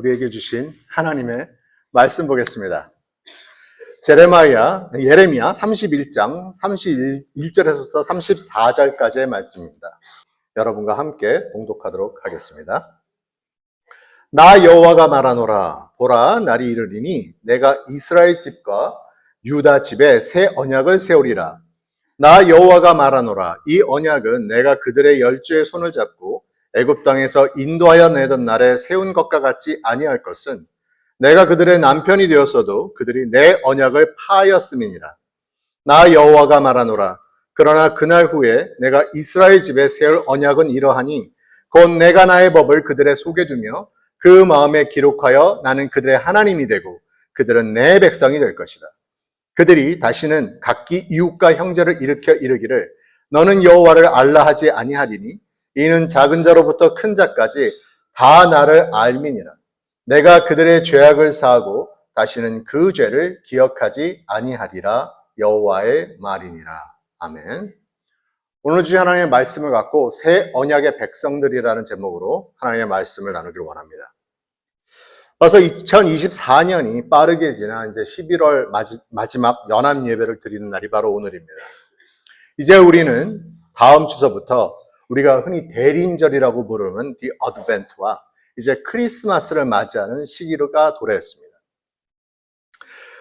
우리에게 주신 하나님의 말씀 보겠습니다. 예레미야 31장 31절에서 34절까지의 말씀입니다. 여러분과 함께 봉독하도록 하겠습니다. 나 여호와가 말하노라. 보라, 날이 이르리니 내가 이스라엘 집과 유다 집에 새 언약을 세우리라. 나 여호와가 말하노라. 이 언약은 내가 그들의 열조의 손을 잡고 애굽 땅에서 인도하여 내던 날에 세운 것과 같지 아니할 것은 내가 그들의 남편이 되었어도 그들이 내 언약을 파하였음이니라. 나 여호와가 말하노라. 그러나 그날 후에 내가 이스라엘 집에 세울 언약은 이러하니 곧 내가 나의 법을 그들의 속에 두며 그 마음에 기록하여 나는 그들의 하나님이 되고 그들은 내 백성이 될 것이다. 그들이 다시는 각기 이웃과 형제를 일으켜 이르기를 너는 여호와를 알라 하지 아니하리니 이는 작은 자로부터 큰 자까지 다 나를 알미니라. 내가 그들의 죄악을 사하고 다시는 그 죄를 기억하지 아니하리라. 여호와의 말이니라. 아멘. 오늘 주신 하나님의 말씀을 갖고 새 언약의 백성들이라는 제목으로 하나님의 말씀을 나누기를 원합니다. 벌써 2024년이 빠르게 지나 이제 11월 마지막 연합 예배를 드리는 날이 바로 오늘입니다. 이제 우리는 다음 주서부터 우리가 흔히 대림절이라고 부르는 The Advent와 이제 크리스마스를 맞이하는 시기가 도래했습니다.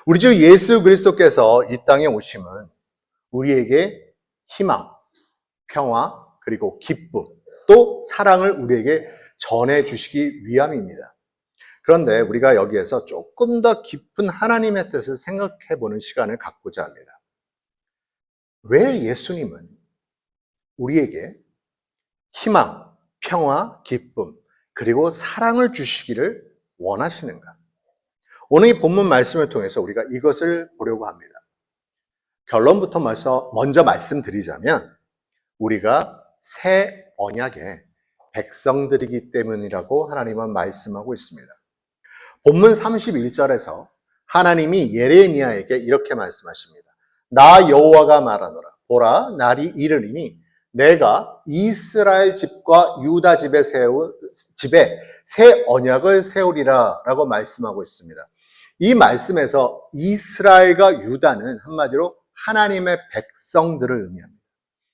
우리 주 예수 그리스도께서 이 땅에 오심은 우리에게 희망, 평화, 그리고 기쁨, 또 사랑을 우리에게 전해주시기 위함입니다. 그런데 우리가 여기에서 조금 더 깊은 하나님의 뜻을 생각해보는 시간을 갖고자 합니다. 왜 예수님은 우리에게 희망, 평화, 기쁨, 그리고 사랑을 주시기를 원하시는가? 오늘 이 본문 말씀을 통해서 우리가 이것을 보려고 합니다. 결론부터 먼저 말씀드리자면 우리가 새 언약의 백성들이기 때문이라고 하나님은 말씀하고 있습니다. 본문 31절에서 하나님이 예레미야에게 이렇게 말씀하십니다. 나 여호와가 말하노라. 보라, 날이 이르리니 내가 이스라엘 집과 유다 집에 새 언약을 세우리라 라고 말씀하고 있습니다. 이 말씀에서 이스라엘과 유다는 한마디로 하나님의 백성들을 의미합니다.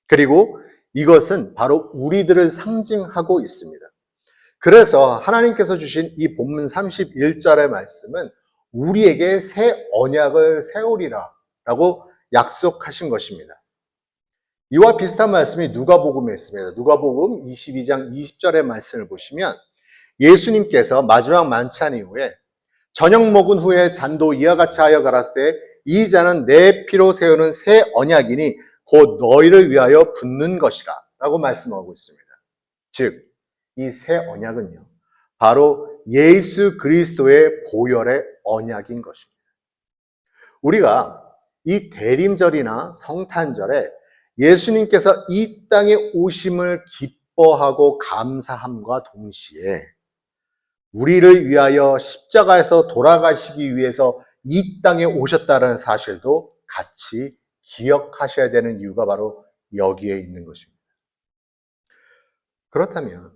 그리고 이것은 바로 우리들을 상징하고 있습니다. 그래서 하나님께서 주신 이 본문 31절의 말씀은 우리에게 새 언약을 세우리라 라고 약속하신 것입니다. 이와 비슷한 말씀이 누가복음에 있습니다. 누가복음 22장 20절의 말씀을 보시면 예수님께서 마지막 만찬 이후에 저녁 먹은 후에 잔도 이와 같이 하여 가라사대 이 잔은 내 피로 세우는 새 언약이니 곧 너희를 위하여 붓는 것이라 라고 말씀하고 있습니다. 즉, 이 새 언약은요, 바로 예수 그리스도의 보혈의 언약인 것입니다. 우리가 이 대림절이나 성탄절에 예수님께서 이 땅에 오심을 기뻐하고 감사함과 동시에 우리를 위하여 십자가에서 돌아가시기 위해서 이 땅에 오셨다는 사실도 같이 기억하셔야 되는 이유가 바로 여기에 있는 것입니다. 그렇다면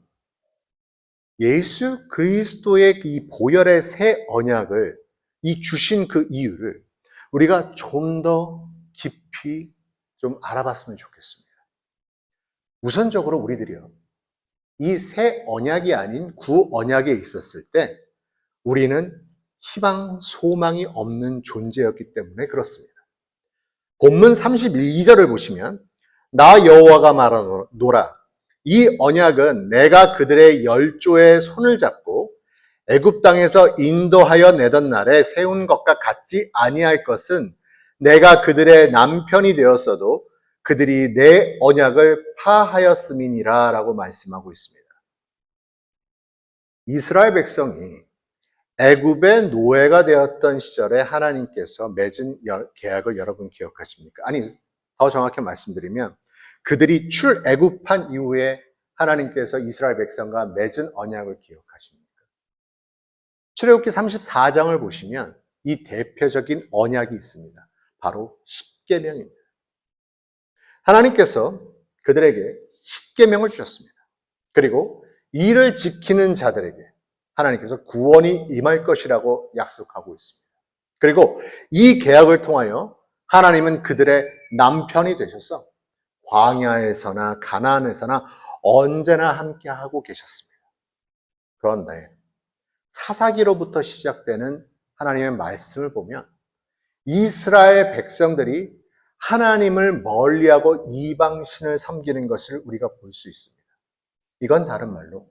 예수 그리스도의 이 보혈의 새 언약을 주신 그 이유를 우리가 좀 더 깊이 좀 알아봤으면 좋겠습니다. 우선적으로 우리들이요, 이 새 언약이 아닌 구 언약에 있었을 때 우리는 희망, 소망이 없는 존재였기 때문에 그렇습니다. 본문 32절을 보시면 나 여호와가 말하노라. 이 언약은 내가 그들의 열조의 손을 잡고 애굽 땅에서 인도하여 내던 날에 세운 것과 같지 아니할 것은 내가 그들의 남편이 되었어도 그들이 내 언약을 파하였음이니라 라고 말씀하고 있습니다. 이스라엘 백성이 애굽의 노예가 되었던 시절에 하나님께서 맺은 계약을 여러분 기억하십니까? 아니, 더 정확히 말씀드리면 그들이 출애굽한 이후에 하나님께서 이스라엘 백성과 맺은 언약을 기억하십니까? 출애굽기 34장을 보시면 이 대표적인 언약이 있습니다. 바로 십계명입니다. 하나님께서 그들에게 십계명을 주셨습니다. 그리고 이를 지키는 자들에게 하나님께서 구원이 임할 것이라고 약속하고 있습니다. 그리고 이 계약을 통하여 하나님은 그들의 남편이 되셔서 광야에서나 가나안에서나 언제나 함께하고 계셨습니다. 그런데 사사기로부터 시작되는 하나님의 말씀을 보면 이스라엘 백성들이 하나님을 멀리하고 이방신을 섬기는 것을 우리가 볼 수 있습니다. 이건 다른 말로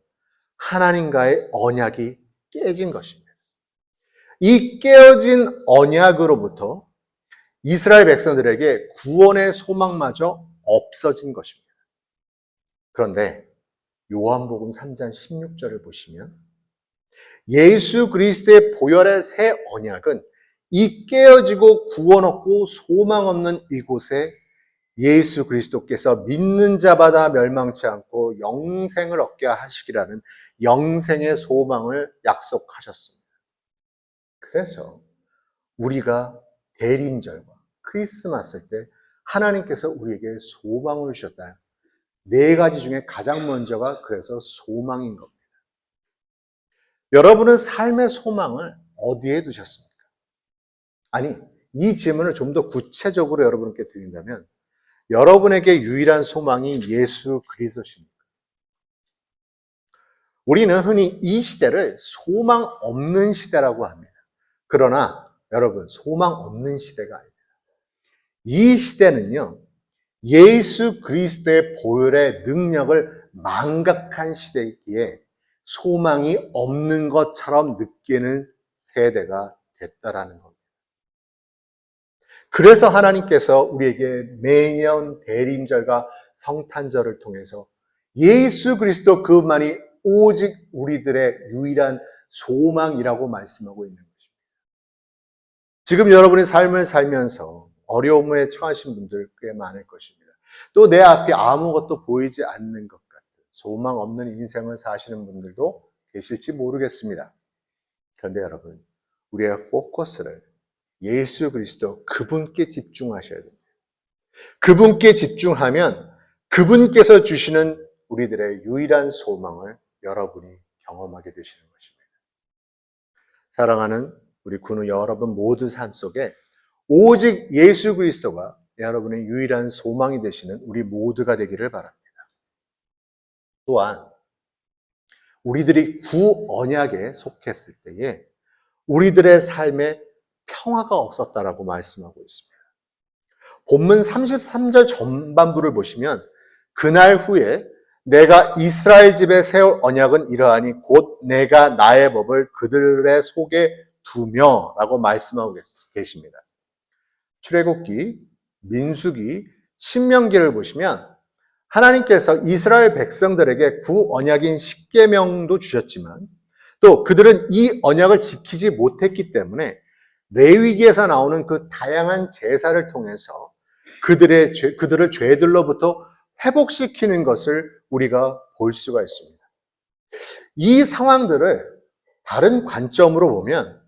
하나님과의 언약이 깨진 것입니다. 이 깨어진 언약으로부터 이스라엘 백성들에게 구원의 소망마저 없어진 것입니다. 그런데 요한복음 3장 16절을 보시면 예수 그리스도의 보혈의 새 언약은 이 깨어지고 구원 없고 소망 없는 이곳에 예수 그리스도께서 믿는 자마다 멸망치 않고 영생을 얻게 하시기라는 영생의 소망을 약속하셨습니다. 그래서 우리가 대림절과 크리스마스 때 하나님께서 우리에게 소망을 주셨다. 네 가지 중에 가장 먼저가 그래서 소망인 겁니다. 여러분은 삶의 소망을 어디에 두셨습니까? 아니, 이 질문을 좀 더 구체적으로 여러분께 드린다면 여러분에게 유일한 소망이 예수 그리스도십니까? 우리는 흔히 이 시대를 소망 없는 시대라고 합니다. 그러나 여러분, 소망 없는 시대가 아닙니다. 이 시대는요, 예수 그리스도의 보혈의 능력을 망각한 시대이기에 소망이 없는 것처럼 느끼는 세대가 됐다라는 겁니다. 그래서 하나님께서 우리에게 매년 대림절과 성탄절을 통해서 예수 그리스도 그분만이 오직 우리들의 유일한 소망이라고 말씀하고 있는 것입니다. 지금 여러분의 삶을 살면서 어려움에 처하신 분들 꽤 많을 것입니다. 또 내 앞에 아무것도 보이지 않는 것 같은 소망 없는 인생을 사시는 분들도 계실지 모르겠습니다. 그런데 여러분, 우리의 포커스를 예수 그리스도 그분께 집중하셔야 됩니다. 그분께 집중하면 그분께서 주시는 우리들의 유일한 소망을 여러분이 경험하게 되시는 것입니다. 사랑하는 우리 군우 여러분 모두 삶 속에 오직 예수 그리스도가 여러분의 유일한 소망이 되시는 우리 모두가 되기를 바랍니다. 또한 우리들이 구언약에 속했을 때에 우리들의 삶에 평화가 없었다라고 말씀하고 있습니다. 본문 33절 전반부를 보시면 그날 후에 내가 이스라엘 집에 세울 언약은 이러하니 곧 내가 나의 법을 그들의 속에 두며 라고 말씀하고 계십니다. 출애굽기, 민수기, 신명기를 보시면 하나님께서 이스라엘 백성들에게 구언약인 십계명도 주셨지만 또 그들은 이 언약을 지키지 못했기 때문에 레위기에서 나오는 그 다양한 제사를 통해서 그들을 죄들로부터 회복시키는 것을 우리가 볼 수가 있습니다. 이 상황들을 다른 관점으로 보면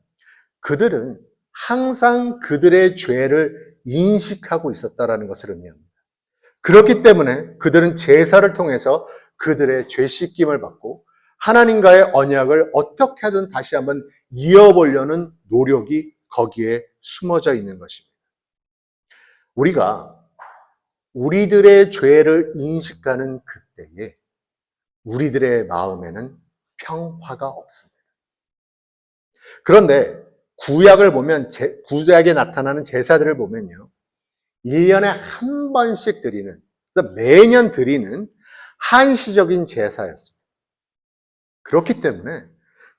그들은 항상 그들의 죄를 인식하고 있었다는 것을 의미합니다. 그렇기 때문에 그들은 제사를 통해서 그들의 죄 씻김을 받고 하나님과의 언약을 어떻게든 다시 한번 이어보려는 노력이 거기에 숨어져 있는 것입니다. 우리가 우리들의 죄를 인식하는 그때에 우리들의 마음에는 평화가 없습니다. 그런데 구약을 보면 구약에 나타나는 제사들을 보면요. 1년에 한 번씩 드리는, 매년 드리는 한시적인 제사였습니다. 그렇기 때문에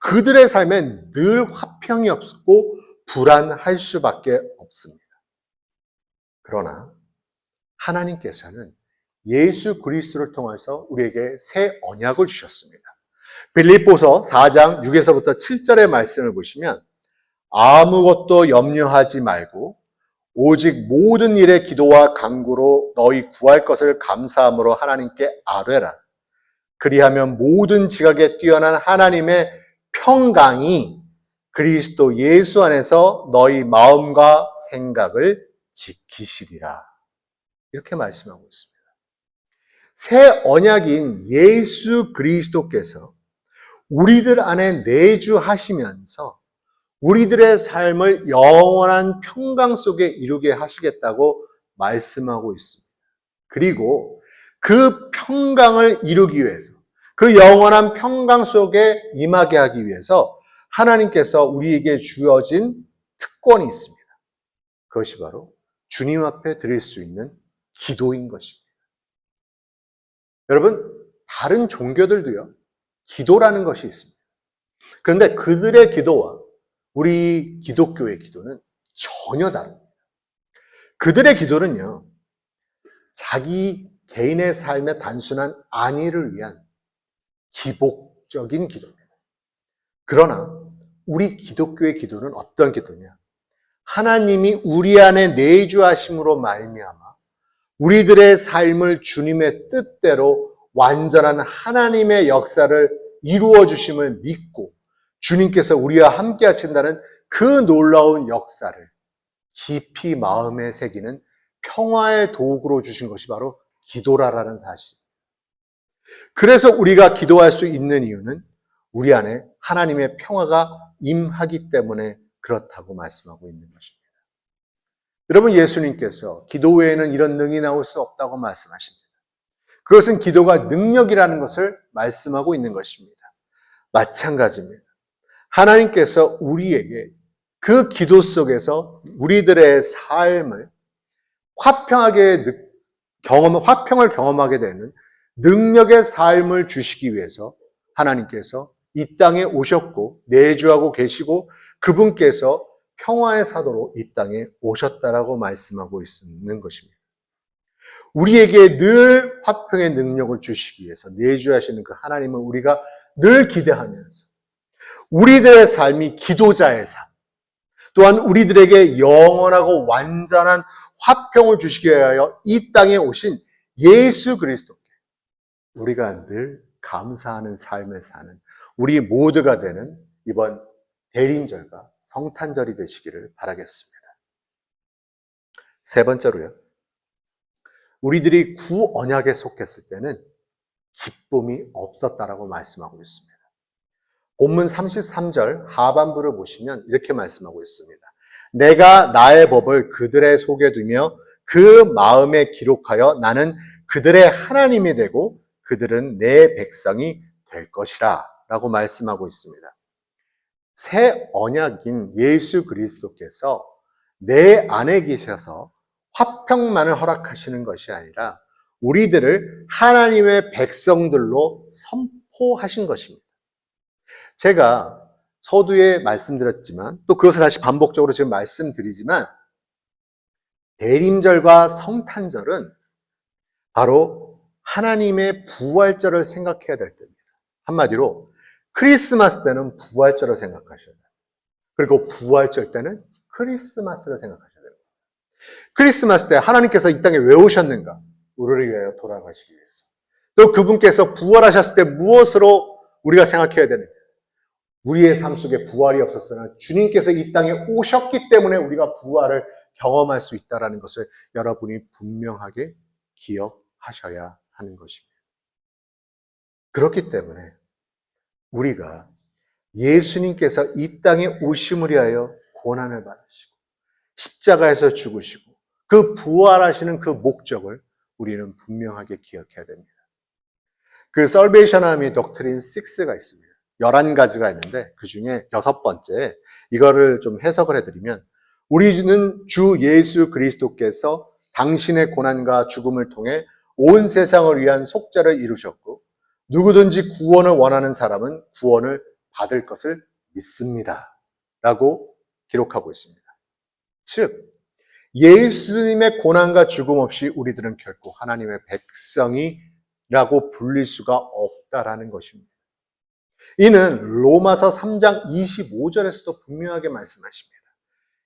그들의 삶엔 늘 화평이 없고 불안할 수밖에 없습니다. 그러나 하나님께서는 예수 그리스도를 통해서 우리에게 새 언약을 주셨습니다. 빌립보서 4장 6에서부터 7절의 말씀을 보시면 아무것도 염려하지 말고 오직 모든 일에 기도와 간구로 너희 구할 것을 감사함으로 하나님께 아뢰라. 그리하면 모든 지각에 뛰어난 하나님의 평강이 그리스도 예수 안에서 너희 마음과 생각을 지키시리라. 이렇게 말씀하고 있습니다. 새 언약인 예수 그리스도께서 우리들 안에 내주하시면서 우리들의 삶을 영원한 평강 속에 이루게 하시겠다고 말씀하고 있습니다. 그리고 그 평강을 이루기 위해서, 그 영원한 평강 속에 임하게 하기 위해서 하나님께서 우리에게 주어진 특권이 있습니다. 그것이 바로 주님 앞에 드릴 수 있는 기도인 것입니다. 여러분, 다른 종교들도요, 기도라는 것이 있습니다. 그런데 그들의 기도와 우리 기독교의 기도는 전혀 다릅니다. 그들의 기도는요, 자기 개인의 삶의 단순한 안위를 위한 기복적인 기도입니다. 그러나 우리 기독교의 기도는 어떤 기도냐? 하나님이 우리 안에 내주하심으로 말미암아 우리들의 삶을 주님의 뜻대로 완전한 하나님의 역사를 이루어 주심을 믿고 주님께서 우리와 함께 하신다는 그 놀라운 역사를 깊이 마음에 새기는 평화의 도구로 주신 것이 바로 기도라는 사실. 그래서 우리가 기도할 수 있는 이유는 우리 안에 하나님의 평화가 임하기 때문에 그렇다고 말씀하고 있는 것입니다. 여러분, 예수님께서 기도 외에는 이런 능이 나올 수 없다고 말씀하십니다. 그것은 기도가 능력이라는 것을 말씀하고 있는 것입니다. 마찬가지입니다. 하나님께서 우리에게 그 기도 속에서 우리들의 삶을 화평을 경험하게 되는 능력의 삶을 주시기 위해서 하나님께서 이 땅에 오셨고 내주하고 계시고 그분께서 평화의 사도로 이 땅에 오셨다라고 말씀하고 있는 것입니다. 우리에게 늘 화평의 능력을 주시기 위해서 내주하시는 그 하나님을 우리가 늘 기대하면서 우리들의 삶이 기도자의 삶, 또한 우리들에게 영원하고 완전한 화평을 주시기 위하여 이 땅에 오신 예수 그리스도께 우리가 늘 감사하는 삶을 사는 우리 모두가 되는 이번 대림절과 성탄절이 되시기를 바라겠습니다. 세 번째로요. 우리들이 구언약에 속했을 때는 기쁨이 없었다라고 말씀하고 있습니다. 본문 33절 하반부를 보시면 이렇게 말씀하고 있습니다. 내가 나의 법을 그들의 속에 두며 그 마음에 기록하여 나는 그들의 하나님이 되고 그들은 내 백성이 될 것이라 라고 말씀하고 있습니다. 새 언약인 예수 그리스도께서 내 안에 계셔서 화평만을 허락하시는 것이 아니라 우리들을 하나님의 백성들로 선포하신 것입니다. 제가 서두에 말씀드렸지만 또 그것을 다시 반복적으로 지금 말씀드리지만 대림절과 성탄절은 바로 하나님의 부활절을 생각해야 될 때입니다. 한마디로 크리스마스 때는 부활절을 생각하셔야 돼요. 그리고 부활절 때는 크리스마스를 생각하셔야 돼요. 크리스마스 때 하나님께서 이 땅에 왜 오셨는가? 우리를 위하여 돌아가시기 위해서. 또 그분께서 부활하셨을 때 무엇으로 우리가 생각해야 되는가? 우리의 삶 속에 부활이 없었으나 주님께서 이 땅에 오셨기 때문에 우리가 부활을 경험할 수 있다는 것을 여러분이 분명하게 기억하셔야 하는 것입니다. 그렇기 때문에 우리가 예수님께서 이 땅에 오심을 위하여 고난을 받으시고 십자가에서 죽으시고 그 부활하시는 그 목적을 우리는 분명하게 기억해야 됩니다. 그 Salvation Army Doctrine 6가 있습니다. 11가지가 있는데 그 중에 6번째 이거를 좀 해석을 해드리면 우리는 주 예수 그리스도께서 당신의 고난과 죽음을 통해 온 세상을 위한 속죄를 이루셨고 누구든지 구원을 원하는 사람은 구원을 받을 것을 믿습니다. 라고 기록하고 있습니다. 즉 예수님의 고난과 죽음 없이 우리들은 결코 하나님의 백성이라고 불릴 수가 없다라는 것입니다. 이는 로마서 3장 25절에서도 분명하게 말씀하십니다.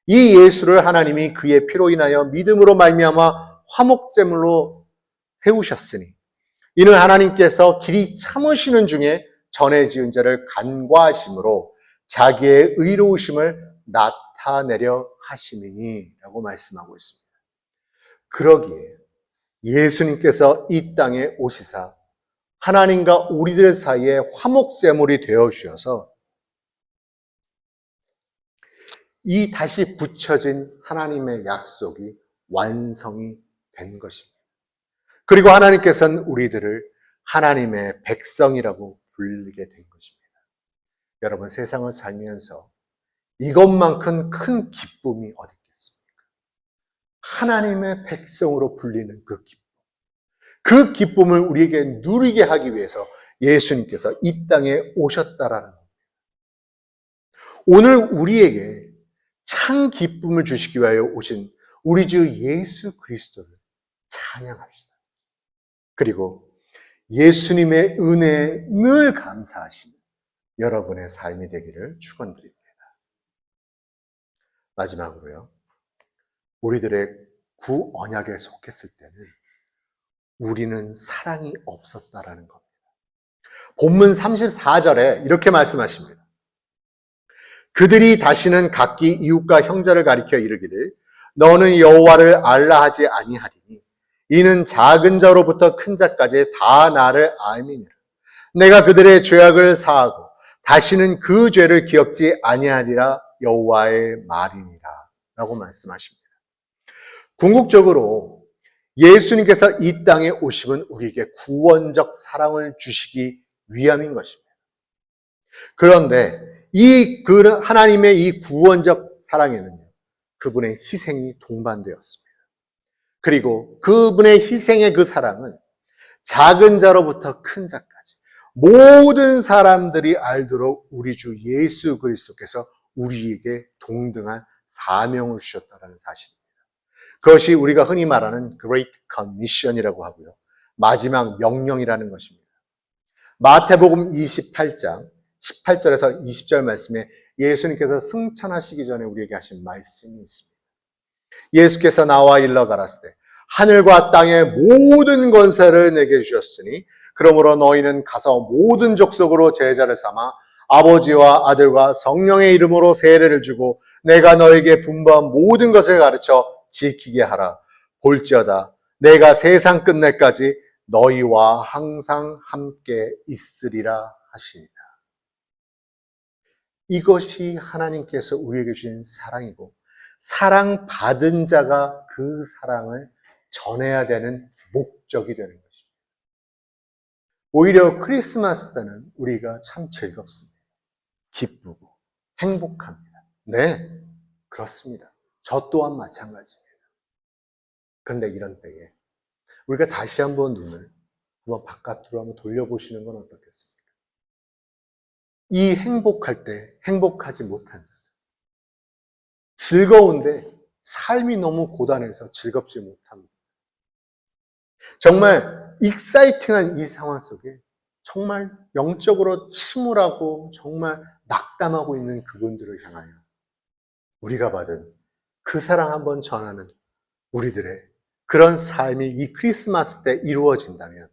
이 예수를 하나님이 그의 피로 인하여 믿음으로 말미암아 화목제물로 세우셨으니 이는 하나님께서 길이 참으시는 중에 전에 지은 죄를 간과하심으로 자기의 의로우심을 나타내려 하심이니 라고 말씀하고 있습니다. 그러기에 예수님께서 이 땅에 오시사 하나님과 우리들 사이에 화목제물이 되어 주셔서 이 다시 붙여진 하나님의 약속이 완성이 된 것입니다. 그리고 하나님께서는 우리들을 하나님의 백성이라고 불리게 된 것입니다. 여러분, 세상을 살면서 이것만큼 큰 기쁨이 어디 있겠습니까? 하나님의 백성으로 불리는 그 기쁨. 그 기쁨을 우리에게 누리게 하기 위해서 예수님께서 이 땅에 오셨다라는 겁니다. 오늘 우리에게 참 기쁨을 주시기 위하여 오신 우리 주 예수 그리스도를 찬양합시다. 그리고 예수님의 은혜에 늘 감사하시는 여러분의 삶이 되기를 축원드립니다. 마지막으로요. 우리들의 구언약에 속했을 때는 우리는 사랑이 없었다라는 겁니다. 본문 34절에 이렇게 말씀하십니다. 그들이 다시는 각기 이웃과 형제를 가리켜 이르기를 너는 여호와를 알라 하지 아니하리니 이는 작은 자로부터 큰 자까지 다 나를 알미니라. 내가 그들의 죄악을 사하고 다시는 그 죄를 기억지 아니하리라 여호와의 말이니라 라고 말씀하십니다. 궁극적으로 예수님께서 이 땅에 오심은 우리에게 구원적 사랑을 주시기 위함인 것입니다. 그런데 하나님의 이 구원적 사랑에는요, 그분의 희생이 동반되었습니다. 그리고 그분의 희생의 그 사랑은 작은 자로부터 큰 자까지 모든 사람들이 알도록 우리 주 예수 그리스도께서 우리에게 동등한 사명을 주셨다는 사실입니다. 그것이 우리가 흔히 말하는 Great Commission이라고 하고요. 마지막 명령이라는 것입니다. 마태복음 28장 18절에서 20절 말씀에 예수님께서 승천하시기 전에 우리에게 하신 말씀이 있습니다. 예수께서 나와 일러 가라사대 하늘과 땅의 모든 권세를 내게 주셨으니 그러므로 너희는 가서 모든 족속으로 제자를 삼아 아버지와 아들과 성령의 이름으로 세례를 주고 내가 너에게 분부한 모든 것을 가르쳐 지키게 하라. 볼지어다 내가 세상 끝날까지 너희와 항상 함께 있으리라 하시니라. 이것이 하나님께서 우리에게 주신 사랑이고 사랑받은 자가 그 사랑을 전해야 되는 목적이 되는 것입니다. 오히려 크리스마스 때는 우리가 참 즐겁습니다. 기쁘고 행복합니다. 네, 그렇습니다. 저 또한 마찬가지입니다. 그런데 이런 때에 우리가 다시 한번 눈을 한번 바깥으로 한번 돌려보시는 건 어떻겠습니까? 이 행복할 때 행복하지 못한 자들, 즐거운데 삶이 너무 고단해서 즐겁지 못합니다. 정말 익사이팅한 이 상황 속에 정말 영적으로 침울하고 정말 낙담하고 있는 그분들을 향하여 우리가 받은 그 사랑 한번 전하는 우리들의 그런 삶이 이 크리스마스 때 이루어진다면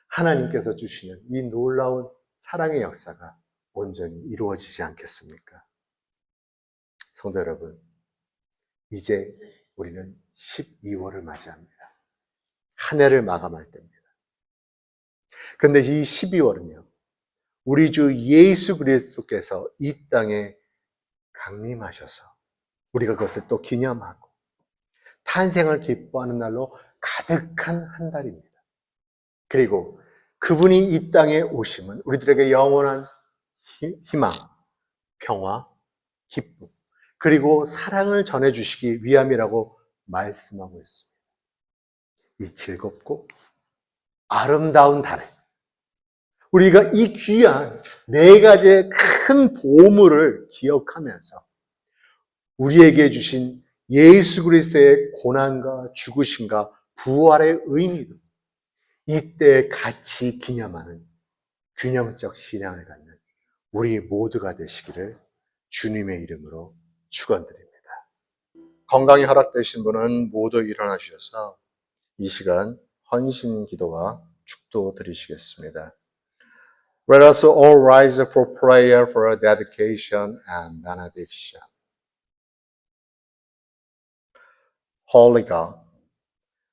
하나님께서 주시는 이 놀라운 사랑의 역사가 온전히 이루어지지 않겠습니까? 성도 여러분, 이제 우리는 12월을 맞이합니다. 한 해를 마감할 때입니다. 그런데 이 12월은요, 우리 주 예수 그리스도께서 이 땅에 강림하셔서 우리가 그것을 또 기념하고 탄생을 기뻐하는 날로 가득한 한 달입니다. 그리고 그분이 이 땅에 오심은 우리들에게 영원한 희망, 평화, 기쁨, 그리고 사랑을 전해주시기 위함이라고 말씀하고 있습니다. 이 즐겁고 아름다운 달에 우리가 이 귀한 네 가지의 큰 보물을 기억하면서 우리에게 주신 예수 그리스도의 고난과 죽으심과 부활의 의미도 이때 같이 기념하는 균형적 신앙을 갖는 우리 모두가 되시기를 주님의 이름으로 축원드립니다. 건강이 허락되신 분은 모두 일어나주셔서 이 시간 헌신 기도와 축도 드리시겠습니다. Let us all rise for prayer for dedication and benediction. Holy God,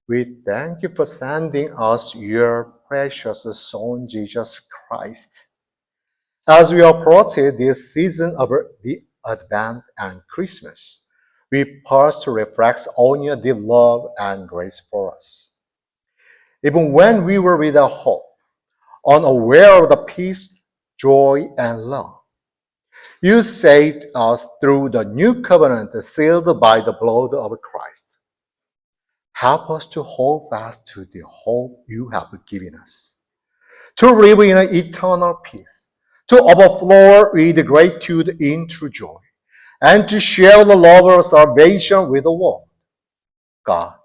we thank you for sending us your precious Son, Jesus Christ. As we approach this season of the Advent and Christmas, we pause to reflect on your deep love and grace for us. Even when we were without hope, unaware of the peace, joy, and love, you saved us through the new covenant sealed by the blood of Christ. Help us to hold fast to the hope you have given us, to live in an eternal peace, to overflow with gratitude into joy, and to share the love of salvation with the world. God,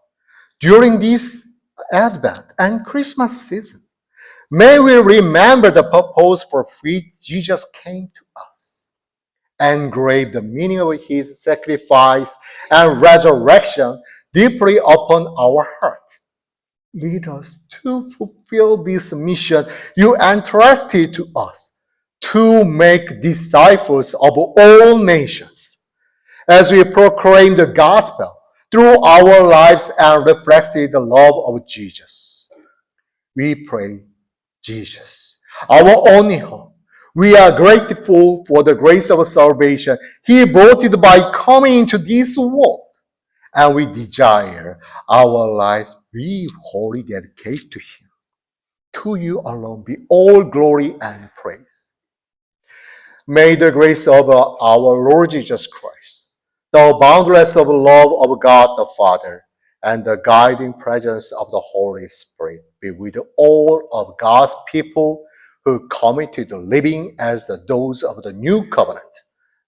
during this Advent and Christmas season, may we remember the purpose for which Jesus came to us, engrave the meaning of his sacrifice and resurrection deeply upon our heart. Lead us to fulfill this mission you entrusted to us, to make disciples of all nations, as we proclaim the gospel through our lives and reflect the love of Jesus. We pray, Jesus, our only hope. We are grateful for the grace of salvation He brought it by coming into this world, and we desire our lives be wholly dedicated to Him. To you alone be all glory and praise. May the grace of our Lord Jesus Christ, the boundless of love of God the Father, and the guiding presence of the Holy Spirit be with all of God's people who commit to the living as those of the new covenant,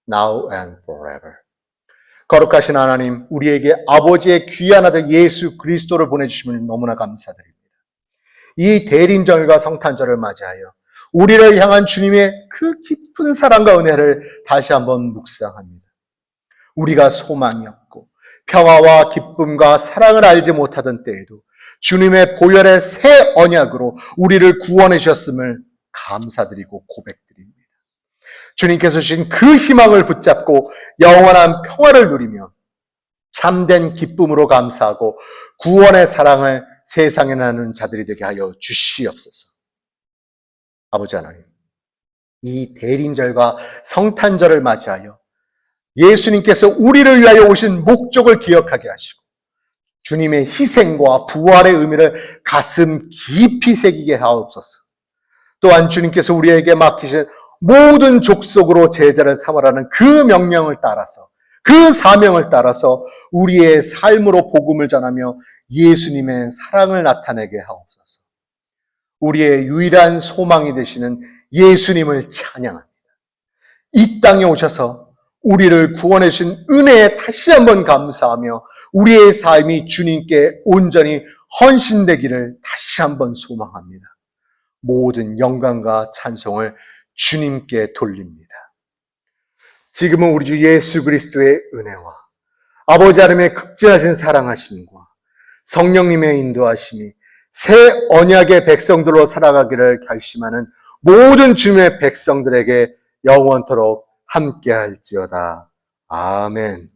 now and forever. 거룩하신 하나님, 우리에게 아버지의 귀한 아들 예수 그리스도를 보내주심을 너무나 감사드립니다. 이 대림절과 성탄절을 맞이하여 우리를 향한 주님의 그 깊은 사랑과 은혜를 다시 한번 묵상합니다. 우리가 소망이 없고 평화와 기쁨과 사랑을 알지 못하던 때에도 주님의 보혈의 새 언약으로 우리를 구원해 주셨음을 감사드리고 고백드립니다. 주님께서 주신 그 희망을 붙잡고 영원한 평화를 누리며 참된 기쁨으로 감사하고 구원의 사랑을 세상에 나누는 자들이 되게 하여 주시옵소서. 아버지 하나님, 이 대림절과 성탄절을 맞이하여 예수님께서 우리를 위하여 오신 목적을 기억하게 하시고 주님의 희생과 부활의 의미를 가슴 깊이 새기게 하옵소서. 또한 주님께서 우리에게 맡기신 모든 족속으로 제자를 삼으라는 그 명령을 따라서, 그 사명을 따라서 우리의 삶으로 복음을 전하며 예수님의 사랑을 나타내게 하옵소서. 우리의 유일한 소망이 되시는 예수님을 찬양합니다. 이 땅에 오셔서 우리를 구원해 주신 은혜에 다시 한번 감사하며 우리의 삶이 주님께 온전히 헌신되기를 다시 한번 소망합니다. 모든 영광과 찬송을 주님께 돌립니다. 지금은 우리 주 예수 그리스도의 은혜와 아버지 하나님의 극진하신 사랑하심과 성령님의 인도하심이 새 언약의 백성들로 살아가기를 결심하는 모든 주님의 백성들에게 영원토록 함께할지어다. 아멘.